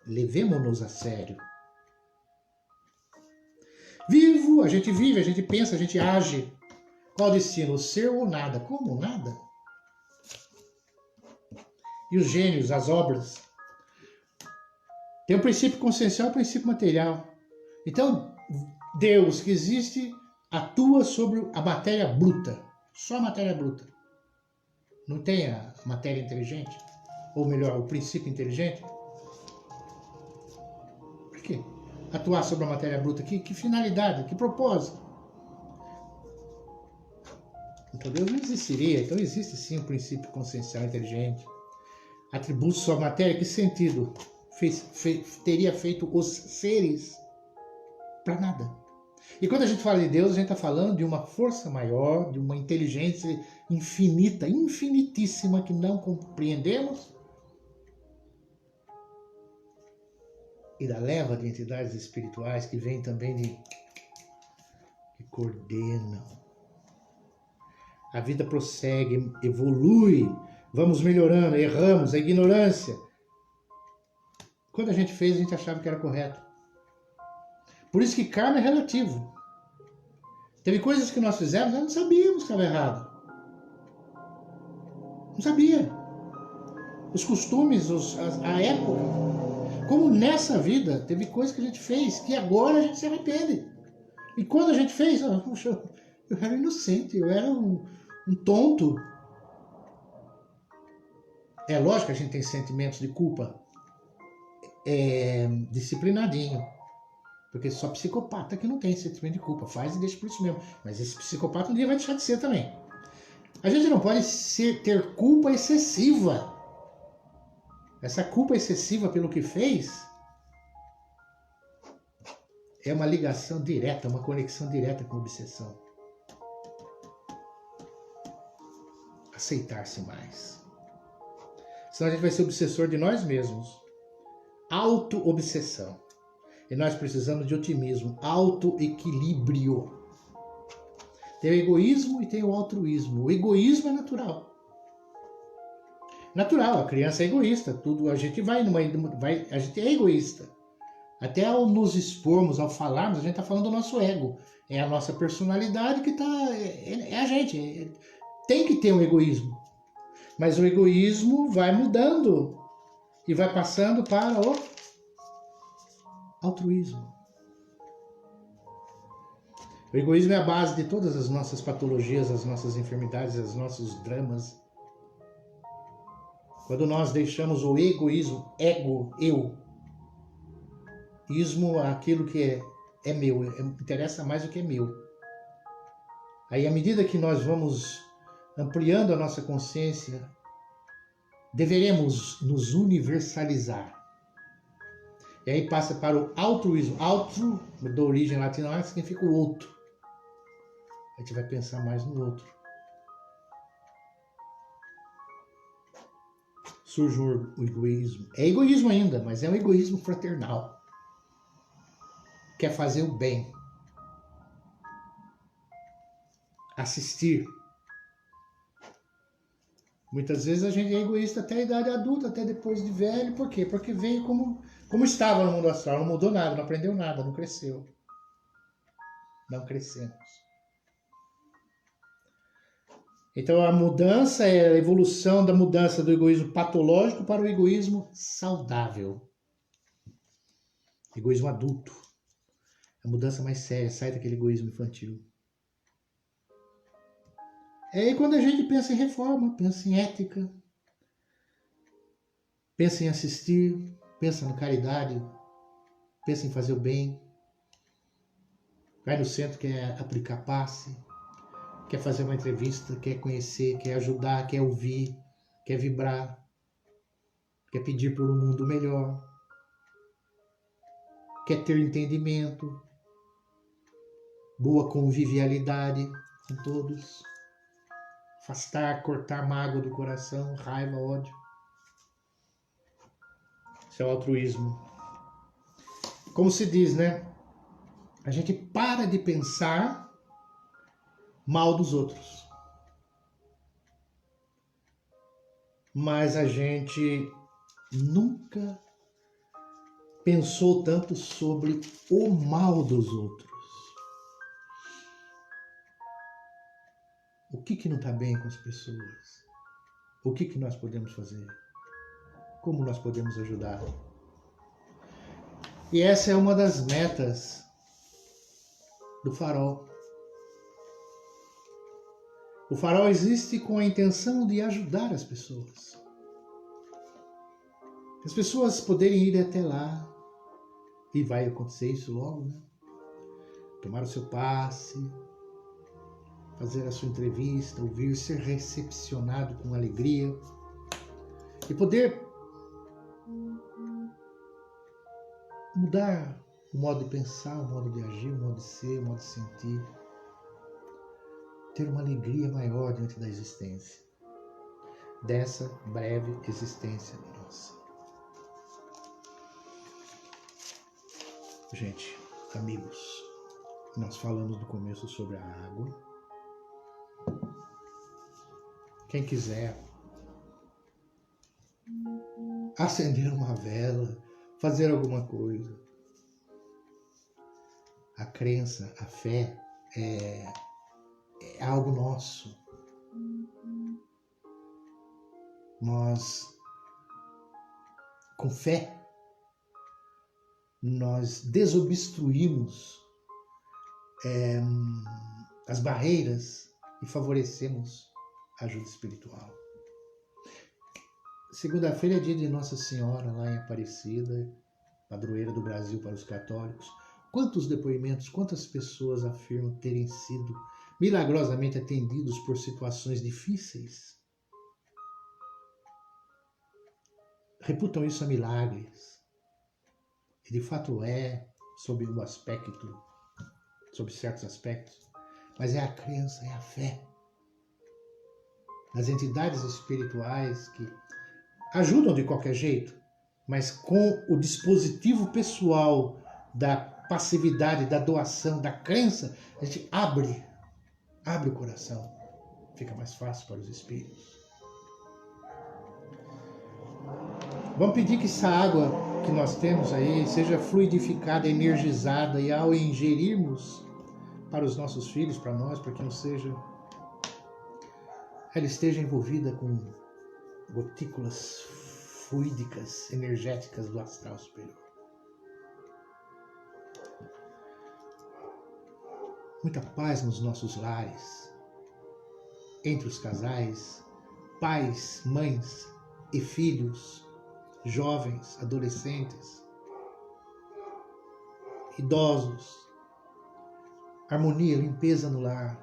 Levemo-nos a sério. Vivo, a gente vive, a gente pensa, a gente age. Qual o destino? O ser ou nada? Como nada? E os gênios, as obras? Tem o princípio consciencial e o princípio material. Então, Deus que existe atua sobre a matéria bruta. Só a matéria bruta. Não tem a matéria inteligente? Ou melhor, o princípio inteligente? Por quê? Atuar sobre a matéria bruta? Que finalidade? Que propósito? Então Deus não existiria. Então existe sim um princípio consciencial inteligente. Atributos sobre a matéria, que sentido teria feito os seres para nada? E quando a gente fala de Deus, a gente está falando de uma força maior, de uma inteligência infinita, infinitíssima, que não compreendemos, e da leva de entidades espirituais que vêm também que coordenam. A vida prossegue, evolui, vamos melhorando, erramos, a ignorância. Quando a gente fez, a gente achava que era correto. Por isso que karma é relativo. Teve coisas que nós fizemos, nós não sabíamos que estava errado. Não sabia. Os costumes, a época. Como nessa vida, teve coisas que a gente fez que agora a gente se arrepende. E quando a gente fez, puxa, eu era inocente, eu era um tonto. É lógico que a gente tem sentimentos de culpa. Disciplinadinho. Porque só psicopata que não tem sentimento de culpa. Faz e deixa por isso mesmo. Mas esse psicopata um dia vai deixar de ser também. A gente não pode ter culpa excessiva. Essa culpa excessiva pelo que fez é uma ligação direta, uma conexão direta com a obsessão. Aceitar-se mais. Senão a gente vai ser obsessor de nós mesmos. Auto-obsessão. E nós precisamos de otimismo, autoequilíbrio. Tem o egoísmo e tem o altruísmo. O egoísmo é natural. Natural, a criança é egoísta, tudo a gente a gente é egoísta. Até ao nos expormos, ao falarmos, a gente está falando do nosso ego. É a nossa personalidade que está. É a gente. Tem que ter um egoísmo. Mas o egoísmo vai mudando e vai passando para o altruísmo. O egoísmo é a base de todas as nossas patologias, as nossas enfermidades, os nossos dramas. Quando nós deixamos o egoísmo, ego, eu, ismo, aquilo que é meu, interessa mais o que é meu. Aí, à medida que nós vamos ampliando a nossa consciência, deveremos nos universalizar. E aí passa para o altruísmo. Altru, da origem latina, significa o outro. A gente vai pensar mais no outro. Surge o egoísmo. É egoísmo ainda, mas é um egoísmo fraternal. Quer fazer o bem. Assistir. Muitas vezes a gente é egoísta até a idade adulta, até depois de velho. Por quê? Porque veio como estava no mundo astral. Não mudou nada, não aprendeu nada, não cresceu. Não crescemos. Então a mudança é a evolução da mudança do egoísmo patológico para o egoísmo saudável. Egoísmo adulto. A mudança mais séria, sai daquele egoísmo infantil. É aí quando a gente pensa em reforma, pensa em ética, pensa em assistir, pensa na caridade, pensa em fazer o bem, vai no centro, quer aplicar passe, quer fazer uma entrevista, quer conhecer, quer ajudar, quer ouvir, quer vibrar, quer pedir por um mundo melhor, quer ter entendimento, boa convivialidade com todos, afastar, cortar mágoa do coração, raiva, ódio. Isso é o altruísmo. Como se diz, né? A gente para de pensar mal dos outros. Mas a gente nunca pensou tanto sobre o mal dos outros. O que não está bem com as pessoas? O que nós podemos fazer? Como nós podemos ajudar? E essa é uma das metas do farol. O farol existe com a intenção de ajudar as pessoas. As pessoas poderem ir até lá, e vai acontecer isso logo, né? Tomar o seu passe, fazer a sua entrevista, ouvir, ser recepcionado com alegria e poder mudar o modo de pensar, o modo de agir, o modo de ser, o modo de sentir. Ter uma alegria maior diante da existência, dessa breve existência nossa. Gente, amigos, nós falamos no começo sobre a água. Quem quiser acender uma vela, fazer alguma coisa. A crença, a fé é algo nosso. Nós, com fé, nós desobstruímos as barreiras e favorecemos a ajuda espiritual. Segunda-feira é dia de Nossa Senhora, lá em Aparecida, padroeira do Brasil para os católicos. Quantos depoimentos, quantas pessoas afirmam terem sido milagrosamente atendidos por situações difíceis? Reputam isso a milagres. E de fato é, sob um aspecto, sob certos aspectos, mas é a crença, é a fé nas entidades espirituais que ajudam de qualquer jeito, mas com o dispositivo pessoal da passividade, da doação, da crença, a gente abre o coração. Fica mais fácil para os espíritos. Vamos pedir que essa água que nós temos aí seja fluidificada, energizada, e ao ingerirmos para os nossos filhos, para nós, para que não seja, ela esteja envolvida com gotículas fluídicas, energéticas do astral superior. Muita paz nos nossos lares, entre os casais, pais, mães e filhos, jovens, adolescentes, idosos, harmonia, limpeza no lar,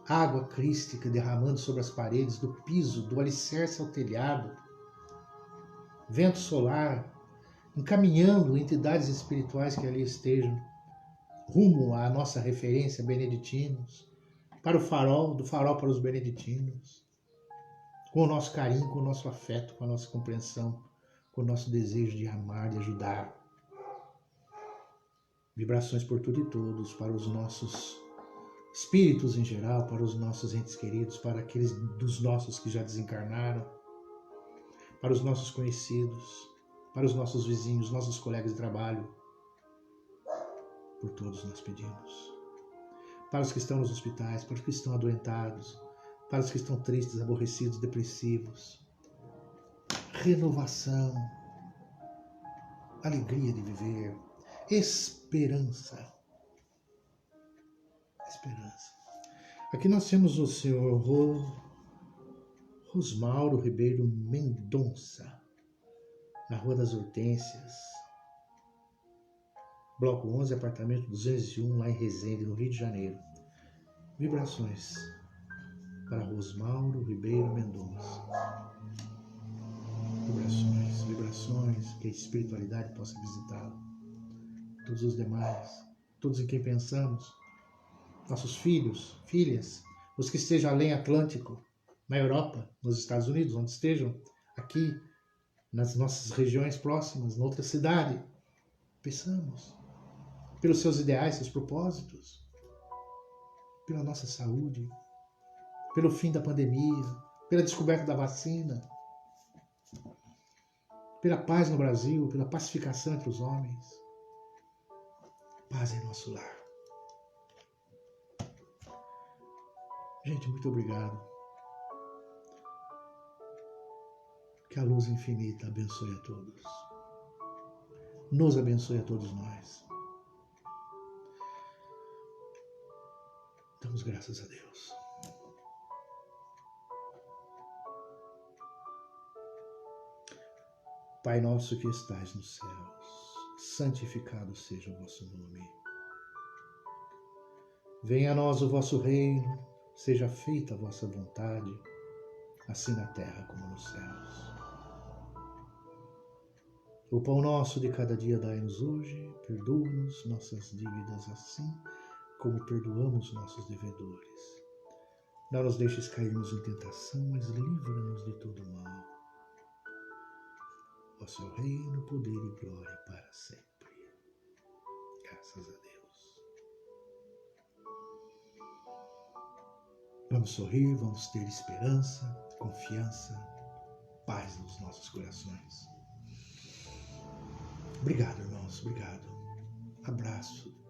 água crística derramando sobre as paredes, do piso, do alicerce ao telhado, vento solar, encaminhando entidades espirituais que ali estejam, rumo à nossa referência, beneditinos, para o farol, do farol para os beneditinos, com o nosso carinho, com o nosso afeto, com a nossa compreensão, com o nosso desejo de amar, de ajudar. Vibrações por tudo e todos, para os nossos espíritos em geral, para os nossos entes queridos, para aqueles dos nossos que já desencarnaram, para os nossos conhecidos, para os nossos vizinhos, nossos colegas de trabalho. Por todos nós pedimos. Para os que estão nos hospitais, para os que estão adoentados, para os que estão tristes, aborrecidos, depressivos. Renovação, alegria de viver, esperança. Esperança. Aqui nós temos o senhor Rosmauro Ribeiro Mendonça, na Rua das Hortênsias, Bloco 11, apartamento 201, lá em Resende, no Rio de Janeiro. Vibrações para Rosmauro Ribeiro Mendonça. Vibrações, que a espiritualidade possa visitá-lo. Todos os demais, todos em quem pensamos, nossos filhos, filhas, os que estejam além Atlântico, na Europa, nos Estados Unidos, onde estejam, aqui, nas nossas regiões próximas, noutra cidade. Peçamos pelos seus ideais, seus propósitos, pela nossa saúde, pelo fim da pandemia, pela descoberta da vacina, pela paz no Brasil, pela pacificação entre os homens. Paz em nosso lar. Gente, muito obrigado. Que a luz infinita abençoe a todos. Nos abençoe a todos nós. Damos graças a Deus. Pai nosso que estais nos céus, santificado seja o vosso nome. Venha a nós o vosso reino, seja feita a vossa vontade, assim na terra como nos céus. O pão nosso de cada dia dai-nos hoje, perdoa-nos nossas dívidas assim como perdoamos nossos devedores. Não nos deixes cairmos em tentação, mas livra-nos de todo mal. Vosso é o reino, poder e glória para sempre. Graças a Deus. Vamos sorrir, vamos ter esperança, confiança, paz nos nossos corações. Obrigado, irmãos, obrigado. Abraço.